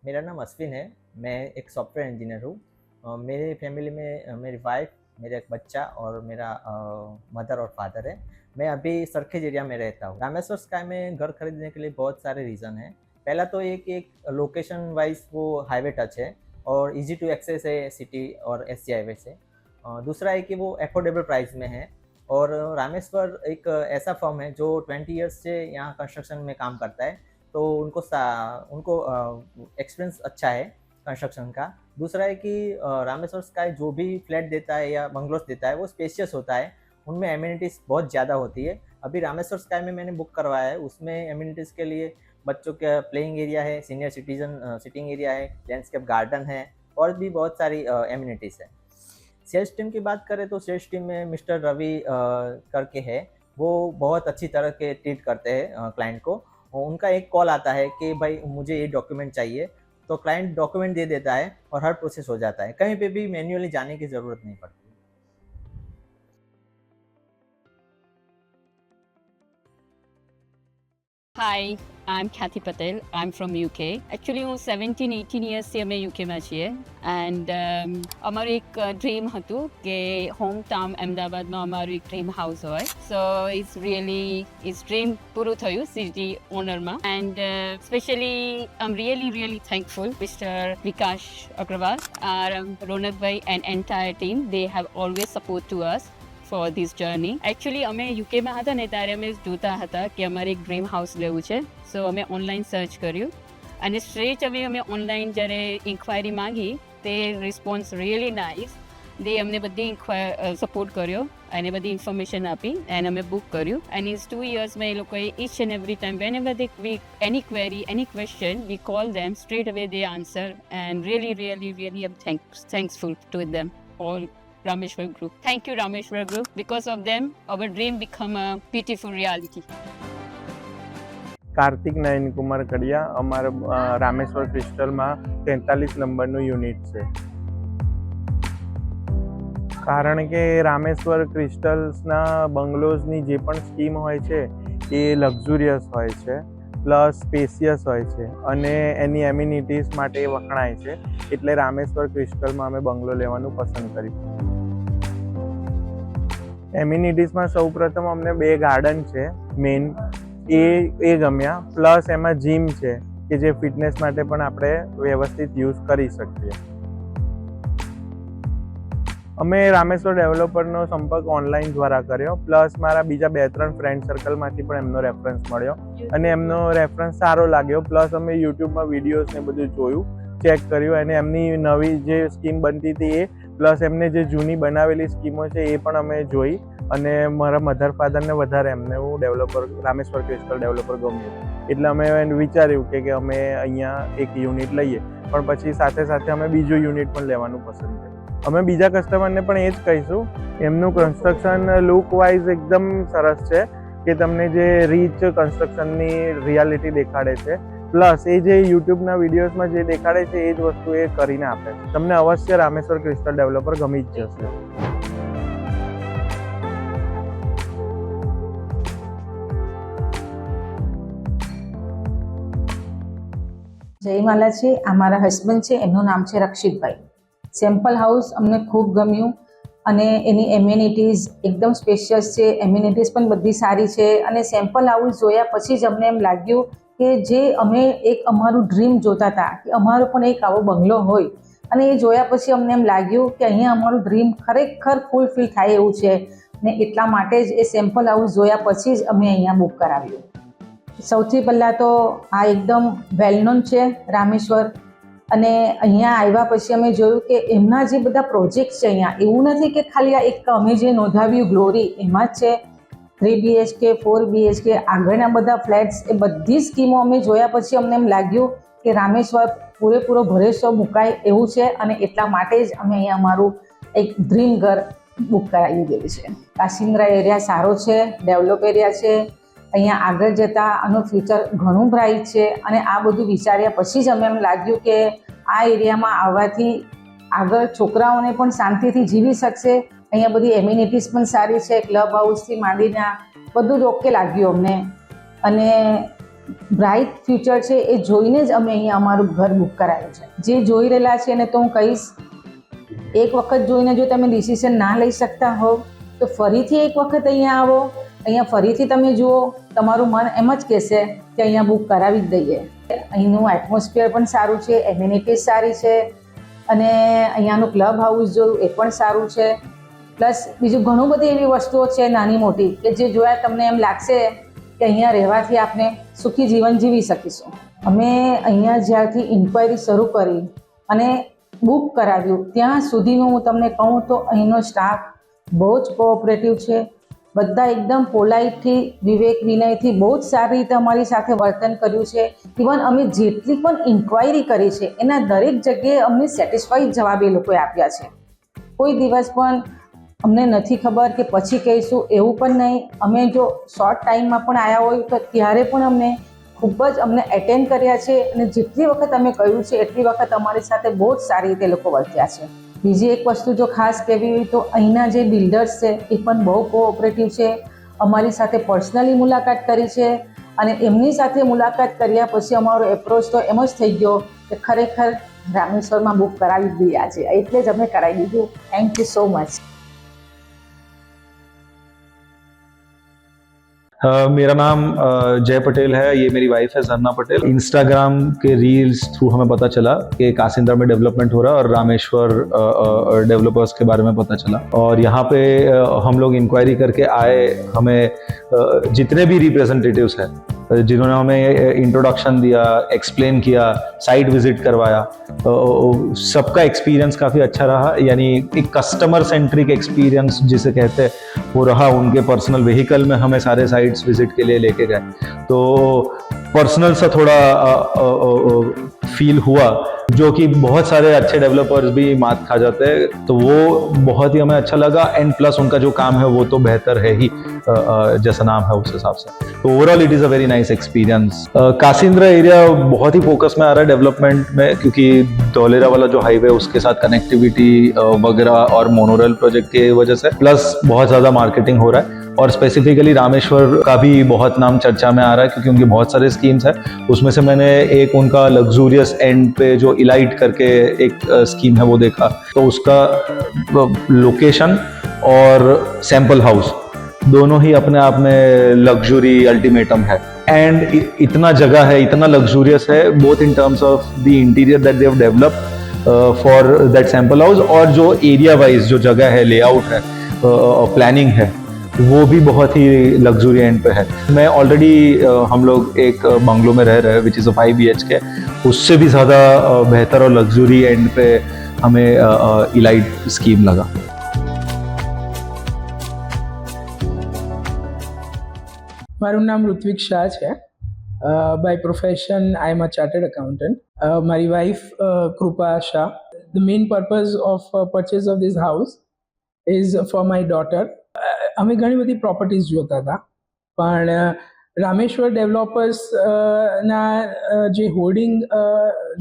मेरा नाम अश्विन है। मैं एक सॉफ्टवेयर इंजीनियर हूँ। मेरे फैमिली में मेरी वाइफ, मेरा एक बच्चा और मेरा मदर और फादर है। मैं अभी सरखेज एरिया में रहता हूँ। रामेश्वर स्काई में घर खरीदने के लिए बहुत सारे रीज़न हैं। पहला तो एक लोकेशन वाइज वो हाईवे टच है और इजी टू एक्सेस है सिटी और एससी हाईवे से। दूसरा है कि वो अफोर्डेबल प्राइस में है और रामेश्वर एक ऐसा फर्म है जो 20 ईयर्स से यहाँ कंस्ट्रक्शन में काम करता है, तो उनको एक्सपीरियंस अच्छा है कंस्ट्रक्शन का। दूसरा है कि रामेश्वर स्काई जो भी फ्लैट देता है या बंगलोस देता है वो स्पेशियस होता है, उनमें एमिनिटीज़ बहुत ज़्यादा होती है। अभी रामेश्वर स्काई में मैंने बुक करवाया है, उसमें एमिनिटीज़ के लिए बच्चों का प्लेइंग एरिया है, सीनियर सिटीजन सिटिंग एरिया है, लैंडस्केप गार्डन है और भी बहुत सारी एमिनिटीज़ है। सेल्स टीम की बात करें तो सेल्स टीम में मिस्टर रवि करके है, वो बहुत अच्छी तरह के ट्रीट करते हैं क्लाइंट को। उनका एक कॉल आता है कि भाई मुझे ये डॉक्यूमेंट चाहिए, तो क्लाइंट डॉक्यूमेंट दे देता है और हर प्रोसेस हो जाता है, कहीं पे भी मैन्युअली जाने की ज़रूरत नहीं पड़ती। Hi, I'm Kathy Patel. I'm from UK. Actually, હું 17-18 યર્સથી અમે યુકેમાં છીએ એન્ડ અમારું એક ડ્રીમ હતું કે હોમ ટાઉન અમદાવાદમાં અમારું એક ડ્રીમ હાઉસ હોય. સો ઇટ્સ ડ્રીમ પૂરું થયું સિટી ઓનરમાં and specially I am really thankful Mr. Vikash Agrawal, Ronakbhai and entire team. They have always support to us for this journey. Actually અમે યુકેમાં હતા ને ત્યારે અમે જોતા હતા કે અમારે એક ડ્રીમ હાઉસ લેવું છે. સો અમે ઓનલાઈન સર્ચ કર્યું અને સ્ટ્રેટ અમે ઓનલાઈન જ્યારે ઇન્ક્વાયરી માંગી તે રિસ્પોન્સ રિયલી નાઇસ. તે અમને બધી સપોર્ટ કર્યો અને બધી ઇન્ફોર્મેશન આપી એન્ડ અમે બુક કર્યું એન્ડ ઇઝ 2 yearsમાં એ લોકોએ each and every time whenever we any query, any question, we call them, straight away they answer and really I'm thankful to them all. Rameshwar Group. Thank you, Rameshwar Group. Because of them, our dream become a beautiful reality. Kartik નયન કુમાર કડિયા, અમારા રામેશ્વર ક્રિસ્ટલમાં 43 નંબરનું unit છે. કારણ કે રામેશ્વર ક્રિસ્ટલ્સના બંગલોઝની જે પણ scheme હોય છે એ લક્ઝુરિયસ હોય છે, પ્લસ સ્પેશિયસ હોય છે અને એની એમ્યુનિટીઝ માટે વખણાય છે, એટલે રામેશ્વર ક્રિસ્ટલમાં અમે બંગલો લેવાનું પસંદ કર્યું. એમ્યુનિટીઝમાં સૌપ્રથમ અમને 2 ગાર્ડન છે મેઇન, એ ગમ્યા, પ્લસ એમાં જીમ છે કે જે ફિટનેસ માટે પણ આપણે વ્યવસ્થિત યુઝ કરી શકીએ. અમે રામેશ્વર ડેવલપરનો સંપર્ક ઓનલાઈન દ્વારા કર્યો, પ્લસ મારા બીજા 2-3 ફ્રેન્ડ સર્કલમાંથી પણ એમનો રેફરન્સ મળ્યો અને એમનો રેફરન્સ સારો લાગ્યો. પ્લસ અમે યુટ્યુબમાં વિડીયોઝ ને બધું જોયું, ચેક કર્યું અને એમની નવી જે સ્કીમ બનતી હતી એ, પ્લસ એમને જે જૂની બનાવેલી સ્કીમો છે એ પણ અમે જોઈ અને મારા મધર ફાધરને વધારે એમને હું રામેશ્વર ક્રિસ્ટલ ડેવલપર ગમ્યું, એટલે અમે વિચાર્યું કે અમે અહીંયા એક યુનિટ લઈએ, પણ પછી સાથે અમે બીજું યુનિટ પણ લેવાનું પસંદ કર્યું. અમે બીજા કસ્ટમરને પણ એ જ કહીશું, એમનું કન્સ્ટ્રક્શન લુક વાઇઝ એકદમ સરસ છે કે તમને જે રીચ કન્સ્ટ્રક્શનની રિયાલિટી દેખાડે છે, પ્લસ એ જે યુટ્યુબના વિડીયોઝમાં જે દેખાડે છે એ જ વસ્તુ એ કરીને આપે છે. તમને અવશ્ય રામેશ્વર ક્રિસ્ટલ ડેવલપર ગમી જ જશે. જય માલા છે, આ મારા હસબન્ડ છે, એમનું નામ છે રક્ષિતભાઈ. સેમ્પલ હાઉસ અમને ખૂબ ગમ્યું અને એની એમ્યુનિટીઝ એકદમ સ્પેશિયસ છે, એમ્યુનિટીઝ પણ બધી સારી છે અને સેમ્પલ હાઉસ જોયા પછી જ અમને એમ લાગ્યું કે જે અમે એક અમારું ડ્રીમ જોતા હતા કે અમારો પણ એક આવો બંગલો હોય, અને એ જોયા પછી અમને એમ લાગ્યું કે અહીંયા અમારું ડ્રીમ ખરેખર ફૂલફિલ થાય એવું છે ને એટલા માટે જ એ સેમ્પલ હાઉસ જોયા પછી જ અમે અહીંયા બુક કરાવ્યું. સૌથી પહેલાં તો આ એકદમ વેલનોન છે રામેશ્વર, અને અહીંયા આવ્યા પછી અમે જોયું કે એમના જે બધા પ્રોજેક્ટ છે અહીંયા, એવું નથી કે ખાલી આ એક અમે જે નોંધાવ્યું ગ્લોરી એમાં જ છે. 3 BHK 4 BHK આગળના બધા ફ્લેટ્સ, એ બધી સ્કીમો અમે જોયા પછી અમને એમ લાગ્યું કે રામેશ્વર પૂરેપૂરો ભરોસો મુકાય એવું છે અને એટલા માટે જ અમે અહીંયા અમારું એક ડ્રીમ ઘર બુક કરાવી દીધું છે. કાશિન્દ્રા એરિયા સારો છે, ડેવલપ એરિયા છે, અહીંયા આગળ જતાં આનું ફ્યુચર ઘણું બ્રાઇટ છે અને આ બધું વિચાર્યા પછી જ અમે એમ લાગ્યું કે આ એરિયામાં આવવાથી આગળ છોકરાઓને પણ શાંતિથી જીવી શકશે. અહીંયા બધી એમ્યુનિટીઝ પણ સારી છે, ક્લબ હાઉસથી માંડીને બધું જ ઓકે લાગ્યું અમને. અને બ્રાઇટ ફ્યુચર છે એ જોઈને જ અમે અહીંયા અમારું ઘર બુક કરાવ્યું છે. જે જોઈ રહેલા છે એને તો હું કહીશ, એક વખત જોઈને જો તમે ડિસિઝન ના લઈ શકતા હો તો ફરીથી એક વખત અહીંયા આવો, અહીંયા ફરીથી તમે જુઓ, તમારું મન એમ જ કહેશે કે અહીંયા બુક કરાવી જ દઈએ. અહીંનું એટમોસ્ફિયર પણ સારું છે, એમ્યુનિટીઝ સારી છે અને અહીંયાનું ક્લબ હાઉસ જોયું એ પણ સારું છે. પ્લસ બીજું ઘણું બધી એવી વસ્તુઓ છે નાની મોટી કે જે જોયા તમને એમ લાગશે કે અહીંયા રહેવાથી આપણે સુખી જીવન જીવી શકીશું. અમે અહીંયા જ્યારથી ઇન્ક્વાયરી શરૂ કરી અને બુક કરાવ્યું ત્યાં સુધીનું હું તમને કહું તો અહીંનો સ્ટાફ બહુ જ કોઓપરેટિવ છે. બધા એકદમ પોલાઇટથી, વિવેક વિનયથી બહુ જ સારી રીતે અમારી સાથે વર્તન કર્યું છે. ઇવન અમે જેટલી પણ ઇન્ક્વાયરી કરી છે એના દરેક જગ્યાએ અમને સેટિસ્ફાઈડ જવાબ એ લોકોએ આપ્યા છે. કોઈ દિવસ પણ અમને નથી ખબર કે પછી કહીશું એવું પણ નહીં. અમે જો શોર્ટ ટાઈમમાં પણ આવ્યા હોય તો ત્યારે પણ અમને ખૂબ જ અમને એટેન્ડ કર્યા છે અને જેટલી વખત અમે કહ્યું છે એટલી વખત અમારી સાથે બહુ જ સારી રીતે લોકો વર્ત્યા છે. બીજી એક વસ્તુ જો ખાસ કહેવી હોય તો અહીંના જે બિલ્ડર્સ છે એ પણ બહુ કોઓપરેટિવ છે. અમારી સાથે પર્સનલી મુલાકાત કરી છે અને એમની સાથે મુલાકાત કર્યા પછી અમારો એપ્રોચ તો એમ જ થઈ ગયો કે ખરેખર રામેશ્વરમાં બુક કરાવી જ દઈએ છે, એટલે જ અમે કરાવી દીધું. Thank you so much. मेरा नाम जय पटेल है, ये मेरी वाइफ है झरना पटेल. इंस्टाग्राम के रील्स थ्रू हमें पता चला कि कासिंद्रा में डेवलपमेंट हो रहा है और रामेश्वर डेवलपर्स के बारे में पता चला और यहाँ पे हम लोग इंक्वायरी करके आए. हमें जितने भी रिप्रेजेंटेटिव्स हैं जिन्होंने हमें इंट्रोडक्शन दिया, एक्सप्लेन किया, साइट विजिट करवाया, सबका एक्सपीरियंस काफ़ी अच्छा रहा. यानी एक कस्टमर सेंट्रिक एक्सपीरियंस जिसे कहते हैं वो रहा. उनके पर्सनल व्हीकल में हमें सारे साइट्स विजिट के लिए लेके गए तो पर्सनल सा थोड़ा फील हुआ, जो कि बहुत सारे अच्छे डेवलपर्स भी मात खा जाते हैं. तो वो बहुत ही हमें अच्छा लगा एंड प्लस उनका जो काम है वो तो बेहतर है ही, जैसा नाम है उस हिसाब से. तो overall it is a very nice experience. Kasindra area बहुत ही फोकस में आ रहा है डेवलपमेंट में, क्योंकि धौलेरा वाला जो हाईवे उसके साथ कनेक्टिविटी वगैरह और मोनोरेल प्रोजेक्ट की वजह से प्लस बहुत ज़्यादा मार्केटिंग हो रहा है. और स्पेसिफिकली रामेश्वर का भी बहुत नाम चर्चा में आ रहा है क्योंकि उनके बहुत सारे स्कीम्स हैं. उसमें से मैंने एक उनका लग्जूरियस एंड पे जो इलाइट करके एक स्कीम है वो देखा. तो उसका लोकेशन और सैंपल हाउस दोनों ही अपने आप में लग्जरी अल्टीमेटम है एंड इतना जगह है, इतना लग्जूरियस है both in terms of the interior that they have developed for that sample house और जो एरिया वाइज जो जगह है, लेआउट है, प्लानिंग है, वो भी बहुत ही लग्जरी एंड पे है. मैं ऑलरेडी हम लोग एक बंगलो में रह रहे हैं विच इज़ अ 5 BHK. उससे भी ज़्यादा बेहतर और लग्जरी एंड पे हमें इलाइट स्कीम लगा. મારું નામ ઋત્વિક શાહ છે. By profession I am a chartered accountant. મારી wife Krupa Shah. The main purpose of purchase of this house is for my daughter. અમે ઘણી બધી પ્રોપર્ટીઝ જોતા હતા પણ રામેશ્વર ડેવલપર્સ ના જે હોર્ડિંગ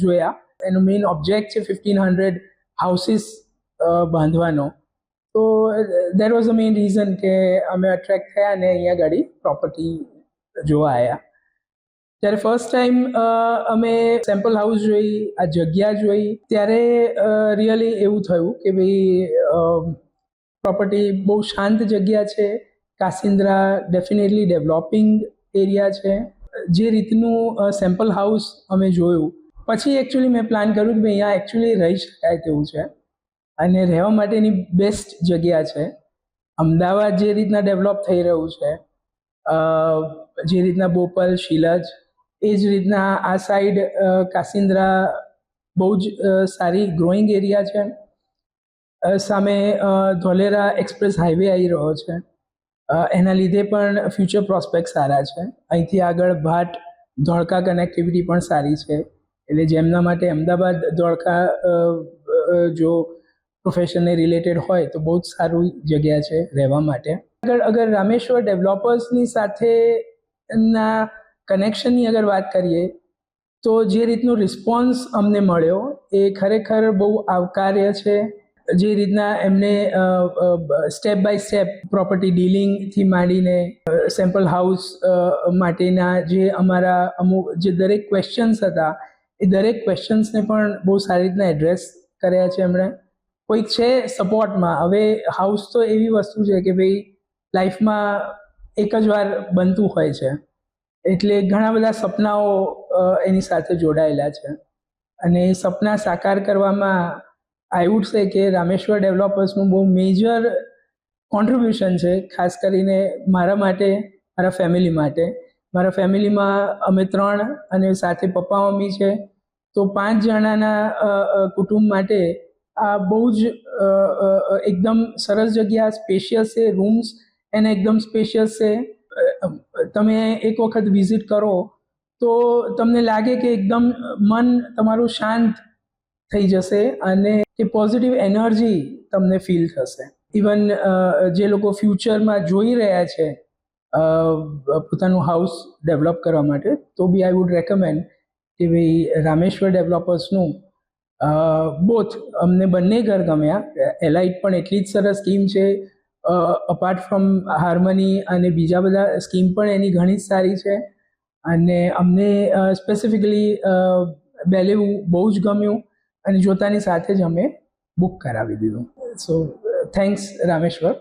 જોયા એનો મેઇન ઓબ્જેક્ટ છે 1500 હાઉસીસ બાંધવાનો. તો that was the main reason કે અમે અટ્રેક્ટ થયા અને અહીંયા ગાડી પ્રોપર્ટી જોવા આવ્યા. જ્યારે ફર્સ્ટ ટાઈમ અમે સેમ્પલ હાઉસ જોઈ, આ જગ્યા જોઈ, ત્યારે રિયલી એવું થયું કે ભાઈ પ્રોપર્ટી બહુ શાંત જગ્યા છે. કાસિંદ્રા ડેફિનેટલી ડેવલપિંગ એરિયા છે. જે રીતનું સેમ્પલ હાઉસ અમે જોયું પછી એકચ્યુઅલી મેં પ્લાન કર્યું કે ભાઈ અહીંયા એકચ્યુઅલી રહી શકાય તેવું છે અને રહેવા માટેની બેસ્ટ જગ્યા છે. અમદાવાદ જે રીતના ડેવલપ થઈ રહ્યું છે, જે રીતના બોપલ, શીલજ, એ જ રીતના આ સાઈડ કાસિંદ્રા બહુ જ સારી ગ્રોઈંગ એરિયા છે. સામે ધોલેરા એક્સપ્રેસ હાઈવે આવી રહ્યો છે, એના લીધે પણ ફ્યુચર પ્રોસ્પેક્ટ સારા છે. અહીંથી આગળ ભાટ ધોળકા કનેક્ટિવિટી પણ સારી છે. એટલે જેમના માટે અમદાવાદ ધોળકા જો પ્રોફેશનને રિલેટેડ હોય તો બહુ જ સારું જગ્યા છે રહેવા માટે. અગર રામેશ્વર ડેવલપર્સની સાથેના કનેક્શનની અગર વાત કરીએ તો જે રીતનો રિસ્પોન્સ અમને મળ્યો એ ખરેખર બહુ આવકાર્ય છે. જે રીતના એમને સ્ટેપ બાય સ્ટેપ પ્રોપર્ટી ડીલિંગથી માંડીને સેમ્પલ હાઉસ માટેના જે અમારા અમુક જે દરેક ક્વેશ્ચન્સ હતા એ દરેક ક્વેશ્ચન્સને પણ બહુ સારી રીતના એડ્રેસ કર્યા છે એમણે. કોઈક છે સપોર્ટમાં. હવે હાઉસ તો એવી વસ્તુ છે કે ભાઈ લાઈફમાં એક જ વાર બનતું હોય છે, એટલે ઘણા બધા સપનાઓ એની સાથે જોડાયેલા છે અને એ સપના સાકાર કરવામાં આઈ વુડ સે કે રામેશ્વર ડેવલપર્સનું બહુ મેજર કોન્ટ્રીબ્યુશન છે, ખાસ કરીને મારા માટે, મારા ફેમિલી માટે. મારા ફેમિલીમાં અમે 3 અને સાથે પપ્પા મમ્મી છે, તો 5 જણાના કુટુંબ માટે આ બહુ જ એકદમ સરસ જગ્યા, સ્પેશિયસ છે, રૂમ્સ એને એકદમ સ્પેશિયસ છે. તમે એક વખત વિઝિટ કરો તો તમને લાગે કે એકદમ મન તમારું શાંત થઈ જશે અને એ પોઝિટિવ એનર્જી તમને ફીલ થશે. ઇવન જે લોકો ફ્યુચરમાં જોઈ રહ્યા છે પોતાનું હાઉસ ડેવલપ કરવા માટે, તો બી આઈ વુડ રેકમેન્ડ કે ભાઈ રામેશ્વર ડેવલપર્સનું બોથ અમને બંને ઘર ગમ્યા. એલાઇટ પણ એટલી જ સરસ સ્કીમ છે, અપાર્ટ ફ્રોમ હાર્મની અને બીજા બધા સ્કીમ પણ એની ઘણી જ સારી છે અને અમને સ્પેસિફિકલી બેલેવ બહુ જ ગમ્યું અને જોતાની સાથે જ અમે બુક કરાવી દીધું. સો થેન્ક્સ રામેશ્વર.